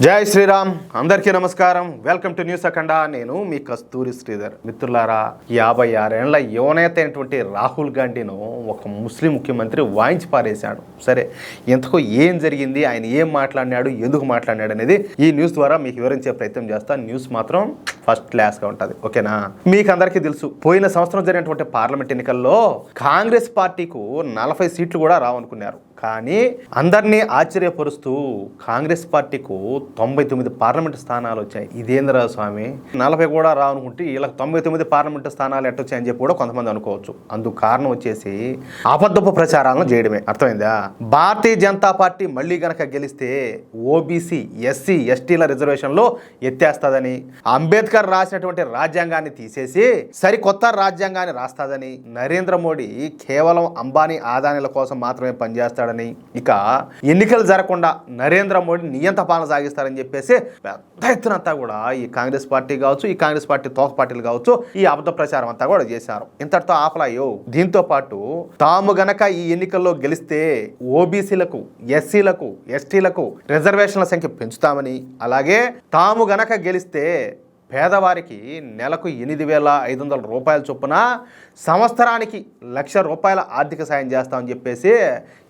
జై శ్రీరామ్. అందరికీ నమస్కారం. వెల్కమ్ టు న్యూస్ అఖండ. నేను మీ కస్తూరి శ్రీధర్. మిత్రులారా, 56 ఏళ్ల యువనేత అయినటువంటి రాహుల్ గాంధీను ఒక ముస్లిం ముఖ్యమంత్రి వాయించి పారేశాడు. సరే, ఇంతకు ఏం జరిగింది, ఆయన ఏం మాట్లాడినాడు, ఎందుకు మాట్లాడినాడు అనేది ఈ న్యూస్ ద్వారా మీకు వివరించే ప్రయత్నం చేస్తాను. న్యూస్ మాత్రం ఫస్ట్ క్లాస్గా ఉంటుంది, ఓకేనా? మీకు అందరికీ తెలుసు, పోయిన సంవత్సరం జరిగినటువంటి పార్లమెంట్ ఎన్నికల్లో కాంగ్రెస్ పార్టీకు 40 సీట్లు కూడా రావనుకున్నారు. కానీ అందరినీ ఆశ్చర్యపరుస్తూ కాంగ్రెస్ పార్టీకు 99 పార్లమెంటు స్థానాలు వచ్చాయి. ఇదేంద్రా స్వామి, 40 కూడా రావనుకుంటే వీళ్ళకి 99 పార్లమెంటు స్థానాలు ఎట్టొచ్చాయని చెప్పి కూడా కొంతమంది అనుకోవచ్చు. అందుకు కారణం వచ్చేసి అబద్ధపు ప్రచారాలను చేయడమే. అర్థమైందా? భారతీయ జనతా పార్టీ మళ్ళీ గనక గెలిస్తే ఓబీసీ, ఎస్సీ, ఎస్టీల రిజర్వేషన్లో ఎత్తేస్తుందని, అంబేద్కర్ రాసినటువంటి రాజ్యాంగాన్ని తీసేసి సరికొత్త రాజ్యాంగాన్ని రాస్తాదని, నరేంద్ర మోడీ కేవలం అంబానీ ఆదానీల కోసం మాత్రమే పనిచేస్తాడని, ఇక ఎన్నికలు జరగకుండా నరేంద్ర మోడీ నియంత పాలన సాగిస్తారని చెప్పేసి పెద్ద ఎత్తునంతా కూడా ఈ కాంగ్రెస్ పార్టీ కావచ్చు, ఈ కాంగ్రెస్ పార్టీ తోక పార్టీలు కావచ్చు, ఈ అబద్ధ ప్రచారం అంతా కూడా చేశారు. ఇంతటితో ఆపలాయో. దీంతో పాటు తాము గనక ఈ ఎన్నికల్లో గెలిస్తే ఓబీసీలకు, ఎస్సీలకు, ఎస్టీలకు రిజర్వేషన్ల సంఖ్య పెంచుతామని, అలాగే తాము గనక గెలిస్తే పేదవారికి నెలకు 8,500 రూపాయల చొప్పున సంవత్సరానికి 1,00,000 రూపాయల ఆర్థిక సాయం చేస్తామని చెప్పేసి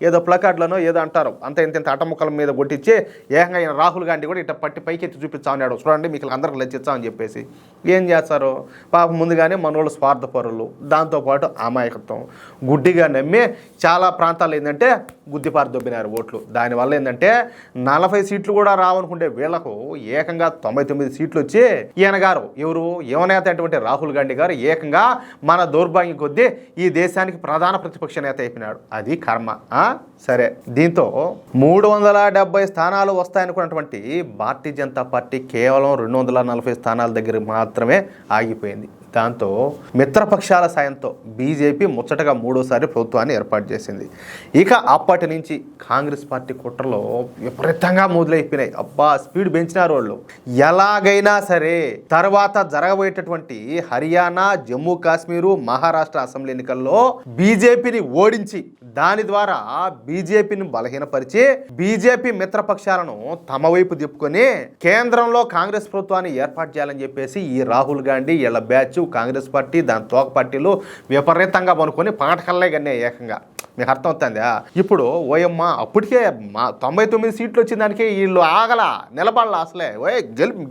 ఏదో ప్లకార్డులను ఏదో అంటారు. అంత ఇంత అటముక్కల మీద కొట్టించి ఏకంగా ఆయన రాహుల్ గాంధీ కూడా ఇట్లా పట్టి పైకి ఎత్తి చూపించామన్నాడు. చూడండి, మీకు అందరికి లెచ్చిస్తామని చెప్పేసి ఏం చేస్తారు పాపం, ముందుగానే మనోళ్ళు స్వార్థపరులు, దాంతోపాటు అమాయకత్వం, గుడ్డిగా నమ్మి చాలా ప్రాంతాల్లో ఏంటంటే గుద్దిపారు దొబ్బినారు ఓట్లు. దానివల్ల ఏంటంటే 40 సీట్లు కూడా రావనుకుంటే వీళ్లకు ఏకంగా 99 సీట్లు వచ్చి ఈయన గారు ఎవరు యువనేత అయినటువంటి రాహుల్ గాంధీ గారు ఏకంగా మన దౌర్భాగ్యం కొద్దీ ఈ దేశానికి ప్రధాన ప్రతిపక్ష నేత అయిపోయినాడు. అది కర్మ. సరే, దీంతో 370 స్థానాలు వస్తాయనుకున్నటువంటి భారతీయ జనతా పార్టీ కేవలం 240 స్థానాల దగ్గర మాత్రమే ఆగిపోయింది. దాంతో మిత్రపక్షాల సాయంతో బీజేపీ ముచ్చటగా 3వ ప్రభుత్వాన్ని ఏర్పాటు చేసింది. ఇక అప్పటి నుంచి కాంగ్రెస్ పార్టీ కుట్రలో విపరీతంగా మొదలైపోయినాయి. అబ్బా, స్పీడ్ పెంచినారు వాళ్ళు. ఎలాగైనా సరే తర్వాత జరగబోయేటటువంటి హర్యానా, జమ్మూ కాశ్మీరు, మహారాష్ట్ర అసెంబ్లీ ఎన్నికల్లో బీజేపీని ఓడించి దాని ద్వారా బీజేపీని బలహీనపరిచి బీజేపీ మిత్రపక్షాలను తమ వైపు తిప్పుకొని కేంద్రంలో కాంగ్రెస్ ప్రభుత్వాన్ని ఏర్పాటు చేయాలని చెప్పేసి ఈ రాహుల్ గాంధీ వీళ్ళ బ్యాచ్ కాంగ్రెస్ పార్టీ, దాని తోక పార్టీలు విపరీతంగా పనుకొని పాటకల్లే కన్నా ఏకంగా. మీకు అర్థమవుతుందా? ఇప్పుడు ఓయమ్మ అప్పటికే 99 సీట్లు వచ్చిన దానికి వీళ్ళు ఆగల నిలబడాల. అసలే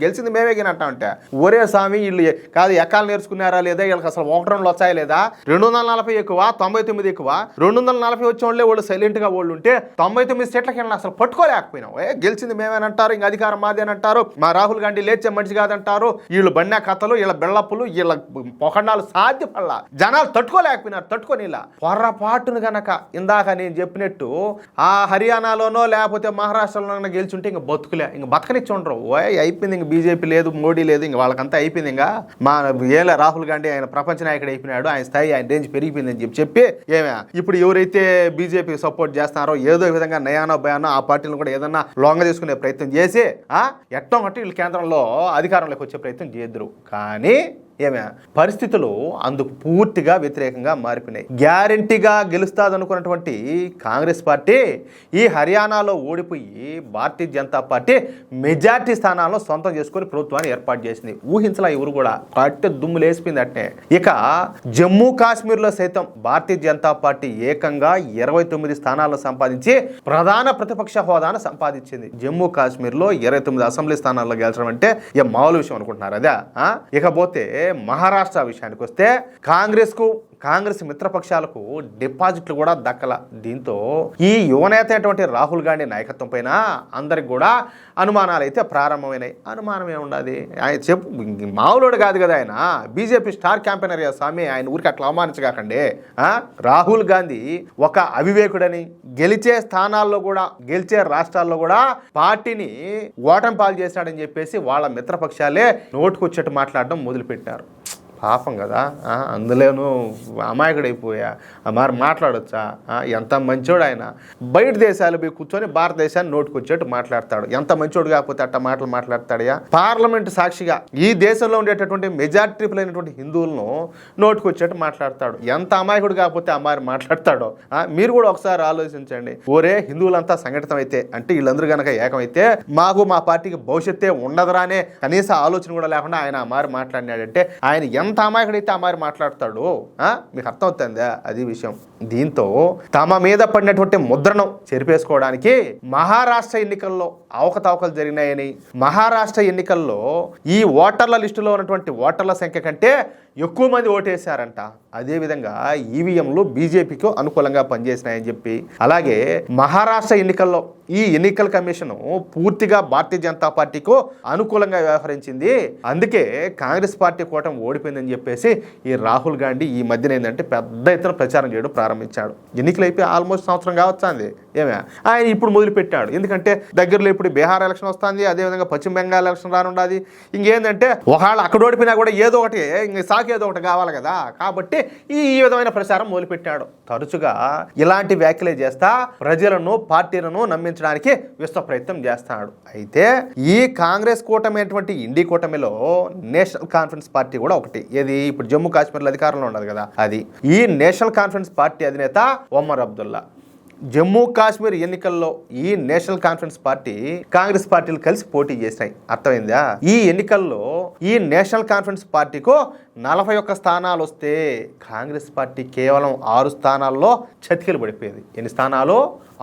గెలిచింది మేమే గినట్ట అంటే ఒరే స్వామి, వీళ్ళు కాదు ఎక్కాలు నేర్చుకున్నారా లేదా, వీళ్ళకి అసలు 1-2 వచ్చాయి లేదా, 240 ఎక్కువ, 99 ఎక్కువ, 240 వచ్చే వాళ్ళే వాళ్ళు సైలెంట్గా వాళ్ళు ఉంటే 99 సీట్లకి వెళ్ళిన అసలు పట్టుకోలేకపోయినాం. గెలిచింది మేమేనంటారు, ఇంక అధికారం మాదేనంటారు, మా రాహుల్ గాంధీ లేచే మనిషి కాదంటారు, వీళ్ళు బండా కథలు, వీళ్ళ బెళ్ళప్పులు, వీళ్ళ పొకండాలు సాధ్యపడలా, జనాలు తట్టుకోలేకపోయినారు. తట్టుకొని ఇలా పొర్రపాటును గనక ఇందాక నేను చెప్పినట్టు ఆ హర్యానాలోనో లేకపోతే మహారాష్ట్రలోనో గెలిచుంటే ఇంక బతుకులే, ఇంక బతకనిచ్చి ఉండరు. అయిపోయింది, ఇంక బీజేపీ లేదు, మోడీ లేదు, ఇంక వాళ్ళకంతా అయిపోయింది. ఇంకా మా ఏళ్ళ రాహుల్ గాంధీ ఆయన ప్రపంచ నాయకుడు అయిపోయినాడు, ఆయన స్థాయి, ఆయన రేంజ్ పెరిగిపోయిందని చెప్పి ఏమే ఇప్పుడు ఎవరైతే బీజేపీ సపోర్ట్ చేస్తున్నారో ఏదో విధంగా నయానో భయానో ఆ పార్టీలను కూడా ఏదన్నా లొంగ తీసుకునే ప్రయత్నం చేసి ఎట్టో ఒకటి వీళ్ళు కేంద్రంలో అధికారంలోకి వచ్చే ప్రయత్నం చేద్దరు. కానీ ఏమే పరిస్థితులు అందుకు పూర్తిగా వ్యతిరేకంగా మారిపోయినాయి. గ్యారంటీగా గెలుస్తాదనుకున్నటువంటి కాంగ్రెస్ పార్టీ ఈ హర్యానాలో ఓడిపోయి భారతీయ జనతా పార్టీ మెజార్టీ స్థానాలను సొంతం చేసుకుని ప్రభుత్వాన్ని ఏర్పాటు చేసింది. ఊహించలా ఎవరు కూడా, పట్టే దుమ్ము లేసిపోయింది అట్నే. ఇక జమ్మూ కాశ్మీర్లో సైతం భారతీయ జనతా పార్టీ ఏకంగా 29 స్థానాలను సంపాదించి ప్రధాన ప్రతిపక్ష హోదాను సంపాదించింది. జమ్మూ కాశ్మీర్లో 29 అసెంబ్లీ స్థానాల్లో గెలచడం అంటే ఏ మామూలు విషయం అనుకుంటున్నారు అదే. ఇకపోతే మహారాష్ట్ర విషయానికి వస్తే కాంగ్రెస్ మిత్రపక్షాలకు డిపాజిట్లు కూడా దక్కల. దీంతో ఈ యువనేత అయినటువంటి రాహుల్ గాంధీ నాయకత్వం పైన అందరికి కూడా అనుమానాలు అయితే ప్రారంభమైనాయి. అనుమానం ఏముండదు, ఆయన చెప్పు మామూలుడు కాదు కదా, ఆయన బీజేపీ స్టార్ క్యాంపెయినర్ స్వామి, ఆయన ఊరికి అట్లా అవమానించగాకండి. రాహుల్ గాంధీ ఒక అవివేకుడని, గెలిచే స్థానాల్లో కూడా, గెలిచే రాష్ట్రాల్లో కూడా పార్టీని ఓటమి పాలు చేశాడని చెప్పేసి వాళ్ళ మిత్రపక్షాలే నోటుకొచ్చేట్టు మాట్లాడడం మొదలుపెట్టారు. పాపం కదా, అందులోనూ అమాయకుడైపోయా మరి మాట్లాడొచ్చా? ఎంత మంచోడు ఆయన. బయట దేశాలు పోయి కూర్చొని భారతదేశాన్ని నోటుకొచ్చేట్టు మాట్లాడతాడు. ఎంత మంచోడు కాకపోతే అట్ట మాటలు మాట్లాడతాడయా? పార్లమెంట్ సాక్షిగా ఈ దేశంలో ఉండేటటువంటి మెజారిటీ అయినటువంటి హిందువులను నోటుకొచ్చేట్టు మాట్లాడతాడు. ఎంత అమాయకుడు కాకపోతే అమ్మాయి మాట్లాడతాడో మీరు కూడా ఒకసారి ఆలోచించండి. ఓరే హిందువులంతా సంఘటితం అయితే అంటే వీళ్ళందరూ కనుక ఏకమైతే మాకు మా పార్టీకి భవిష్యత్తే ఉండదురానే కనీస ఆలోచన కూడా లేకుండా ఆయన అమ్మాయి మాట్లాడినాడంటే ఆయన ఎంత అమాయకుడైతే అమ్మాయి మాట్లాడతాడు మీకు అర్థమవుతుందా? అది విషయం. దీంతో తమ మీద పడినటువంటి ముద్రను చెరిపేసుకోవడానికి మహారాష్ట్ర ఎన్నికల్లో అవకతవకలు జరిగినాయని, మహారాష్ట్ర ఎన్నికల్లో ఈ ఓటర్ల లిస్టులో ఉన్నటువంటి ఓటర్ల సంఖ్య కంటే ఎక్కువ మంది ఓటేశారంట. అదేవిధంగా ఈవీఎంలు బీజేపీకి అనుకూలంగా పనిచేసినాయని చెప్పి, అలాగే మహారాష్ట్ర ఎన్నికల్లో ఈ ఎన్నికల కమిషన్ పూర్తిగా భారతీయ జనతా పార్టీకు అనుకూలంగా వ్యవహరించింది, అందుకే కాంగ్రెస్ పార్టీ కూటమి ఓడిపోయిందని చెప్పేసి ఈ రాహుల్ గాంధీ ఈ మధ్యన ఏంటంటే పెద్ద ఎత్తున ప్రచారం చేయడం ప్రారంభించాడు. ఎన్నికలు అయిపోయి ఆల్మోస్ట్ సంవత్సరం కావచ్చాంది ఏమే ఆయన ఇప్పుడు మొదలుపెట్టాడు. ఎందుకంటే దగ్గరలో ఇప్పుడు బీహార్ ఎలక్షన్ వస్తుంది, అదేవిధంగా పశ్చిమ బెంగాల్ ఎలక్షన్ రానుండదు. ఇంకేందంటే ఒకవేళ అక్కడ ఓడిపోయినా కూడా ఏదో ఒకటి ఏదో ఒకటి కావాలి కదా, కాబట్టి ఈ విధమైన ప్రచారం మొదలుపెట్టాడు. తరచుగా ఇలాంటి వ్యాఖ్యలే చేస్తా ప్రజలను పార్టీలను నమ్మించడానికి విశ్వ ప్రయత్నం చేస్తాడు. అయితే ఈ కాంగ్రెస్ కూటమైనటువంటి ఇండి కూటమిలో నేషనల్ కాన్ఫరెన్స్ పార్టీ కూడా ఒకటి. ఏది ఇప్పుడు జమ్మూ కాశ్మీర్లో అధికారంలో ఉండదు కదా, అది. ఈ నేషనల్ కాన్ఫరెన్స్ పార్టీ అధినేత ఒమర్ అబ్దుల్లా జమ్మూ కాశ్మీర్ ఎన్నికల్లో ఈ నేషనల్ కాన్ఫరెన్స్ పార్టీ కాంగ్రెస్ పార్టీలు కలిసి పోటీ చేశాయి. అర్థమైందా? ఈ ఎన్నికల్లో ఈ నేషనల్ కాన్ఫరెన్స్ పార్టీకు 41 స్థానాలు వస్తే కాంగ్రెస్ పార్టీ కేవలం 6 స్థానాల్లో చతికిలు పడిపోయేది. ఎన్ని స్థానాలు?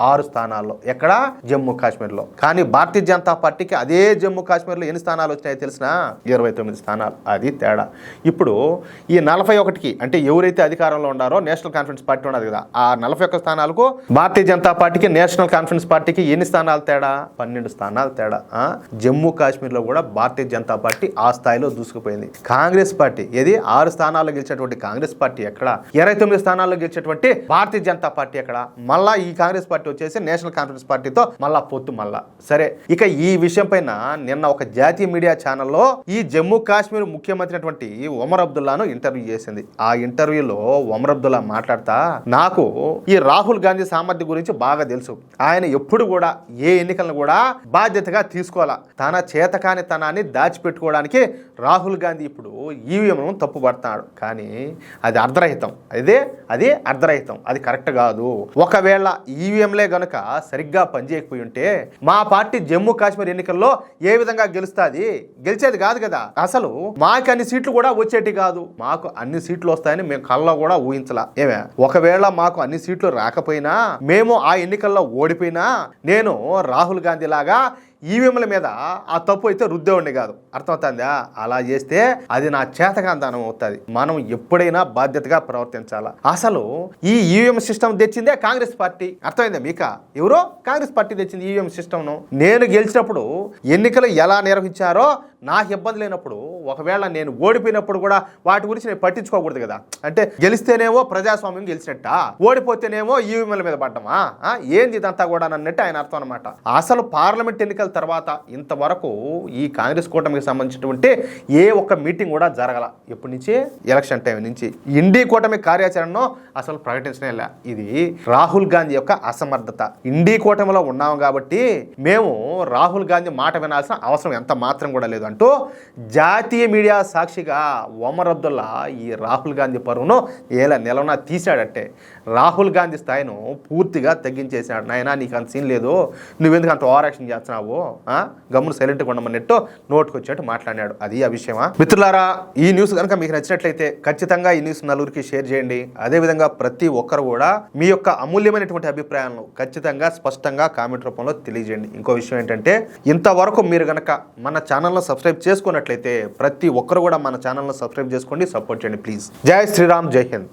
6 స్థానాల్లో. ఎక్కడ? జమ్మూ కాశ్మీర్లో. కానీ భారతీయ జనతా పార్టీకి అదే జమ్మూ కాశ్మీర్లో ఎన్ని స్థానాలు వచ్చినాయో తెలిసినా 29 స్థానాలు. అది తేడా. ఇప్పుడు ఈ 41కి అంటే ఎవరైతే అధికారంలో ఉన్నారో నేషనల్ కాన్ఫరెన్స్ పార్టీ ఉన్నది కదా, ఆ 41 స్థానాలకు భారతీయ జనతా పార్టీకి నేషనల్ కాన్ఫరెన్స్ పార్టీకి ఎన్ని స్థానాలు తేడా? 12 స్థానాలు తేడా. జమ్మూ కాశ్మీర్లో కూడా భారతీయ జనతా పార్టీ ఆ స్థాయిలో దూసుకుపోయింది. కాంగ్రెస్ పార్టీ ఏది 6 స్థానాల్లో గెలిచేటువంటి కాంగ్రెస్ పార్టీ ఎక్కడ? 29 స్థానాల్లో గెలిచేటువంటి భారతీయ జనతా పార్టీ ఎక్కడ? మళ్ళా ఈ కాంగ్రెస్ పార్టీ వచ్చేసి నేషనల్ కాన్ఫరెన్స్ పార్టీతో మళ్ళా పొత్తు మళ్ళా. సరే, ఇక ఈ విషయం పైన నిన్న ఒక జాతీయ మీడియా ఛానల్లో ఈ జమ్మూ కాశ్మీర్ ముఖ్యమంత్రి అయినటువంటి ఒమర్ అబ్దుల్లాను ఇంటర్వ్యూ చేసింది. ఆ ఇంటర్వ్యూలో ఒమర్ అబ్దుల్లా మాట్లాడతా, నాకు ఈ రాహుల్ గాంధీ సామర్థ్యం గురించి బాగా తెలుసు. ఆయన ఎప్పుడు కూడా ఏ ఎన్నికలను కూడా బాధ్యతగా తీసుకోవాలా. తన చేతకాని తనాన్ని దాచిపెట్టుకోవడానికి రాహుల్ గాంధీ ఇప్పుడు ఈవీఎంలను తప్పుపడతాడు. కానీ అది అర్ధరహితం. అది అర్ధరహితం, అది కరెక్ట్ కాదు. ఒకవేళ ఈవీఎంలే గనుక సరిగ్గా పనిచేయకపోయి ఉంటే మా పార్టీ జమ్మూ కాశ్మీర్ ఎన్నికల్లో ఏ విధంగా గెలుస్తుంది? గెలిచేది కాదు కదా. అసలు మాకు అన్ని సీట్లు కూడా వచ్చేటి కాదు. మాకు అన్ని సీట్లు వస్తాయని మేము కళ్ళలో కూడా ఊహించలా. ఒకవేళ మాకు అన్ని సీట్లు రాకపోయినా, మేము ఆ ఎన్నికల్లో ఓడిపోయినా, నేను రాహుల్ గాంధీ లాగా ఈవీఎంల మీద ఆ తప్పు అయితే రుద్దేవాడిని కాదు. అర్థమవుతుందా? అలా చేస్తే అది నా చేతకాంతనం అవుతుంది. మనం ఎప్పుడైనా బాధ్యతగా ప్రవర్తించాలా. అసలు ఈ ఈవీఎం సిస్టమ్ తెచ్చిందే కాంగ్రెస్ పార్టీ. అర్థమైందా మీక? ఎవరో కాంగ్రెస్ పార్టీ తెచ్చింది ఈవీఎం సిస్టమ్ను. నేను గెలిచినప్పుడు ఎన్నికలు ఎలా నిర్వహించారో నాకు ఇబ్బంది లేనప్పుడు, ఒకవేళ నేను ఓడిపోయినప్పుడు కూడా వాటి గురించి నేను పట్టించుకోకూడదు కదా. అంటే గెలిస్తేనేమో ప్రజాస్వామ్యం గెలిచినట్ట, ఓడిపోతేనేమో ఈవీఎంల మీద పడ్డమా? ఏంది ఇదంతా కూడా అన్నట్టు ఆయన అర్థం అనమాట. అసలు పార్లమెంట్ ఎన్నికల తర్వాత ఇంతవరకు ఈ కాంగ్రెస్ కూటమికి సంబంధించినటువంటి ఏ ఒక్క మీటింగ్ కూడా జరగల. ఎప్పటి నుంచి? ఎలక్షన్ టైం నుంచి. ఇండి కూటమి కార్యాచరణను అసలు ప్రకటించనే లే. ఇది రాహుల్ గాంధీ యొక్క అసమర్థత. ఇండి కూటమిలో ఉన్నాము కాబట్టి మేము రాహుల్ గాంధీ మాట వినాల్సిన అవసరం ఎంత మాత్రం కూడా లేదు అంటూ జాతీయ మీడియా సాక్షిగా ఒమర్ అబ్దుల్లా ఈ రాహుల్ గాంధీ పరువును నిలవన తీశాడంటే రాహుల్ గాంధీ స్థాయిను పూర్తిగా తగ్గించేశాడు. నాయనా నీకు అంత సీన్ లేదు, నువ్వెందుకు అంత ఓవర్ యాక్షన్ చేస్తున్నావు, గమ్మును సైలెంట్గా ఉండమన్నట్టు నోటుకు వచ్చేట్టు మాట్లాడినాడు. అది ఆ విషయమా? మిత్రులారా, ఈ న్యూస్ కనుక మీకు నచ్చినట్లయితే ఖచ్చితంగా ఈ న్యూస్ నలుగురికి షేర్ చేయండి. అదేవిధంగా ప్రతి ఒక్కరు కూడా మీ యొక్క అమూల్యమైనటువంటి అభిప్రాయాలను ఖచ్చితంగా స్పష్టంగా కామెంట్ రూపంలో తెలియజేయండి. ఇంకో విషయం ఏంటంటే, ఇంతవరకు మీరు కనుక మన ఛానల్ను సబ్స్క్రైబ్ చేసుకున్నట్లయితే ప్రతి ఒక్కరు కూడా మన ఛానల్ను సబ్స్క్రైబ్ చేసుకోండి, సపోర్ట్ చేయండి ప్లీజ్. జై శ్రీరామ్, జై హింద్.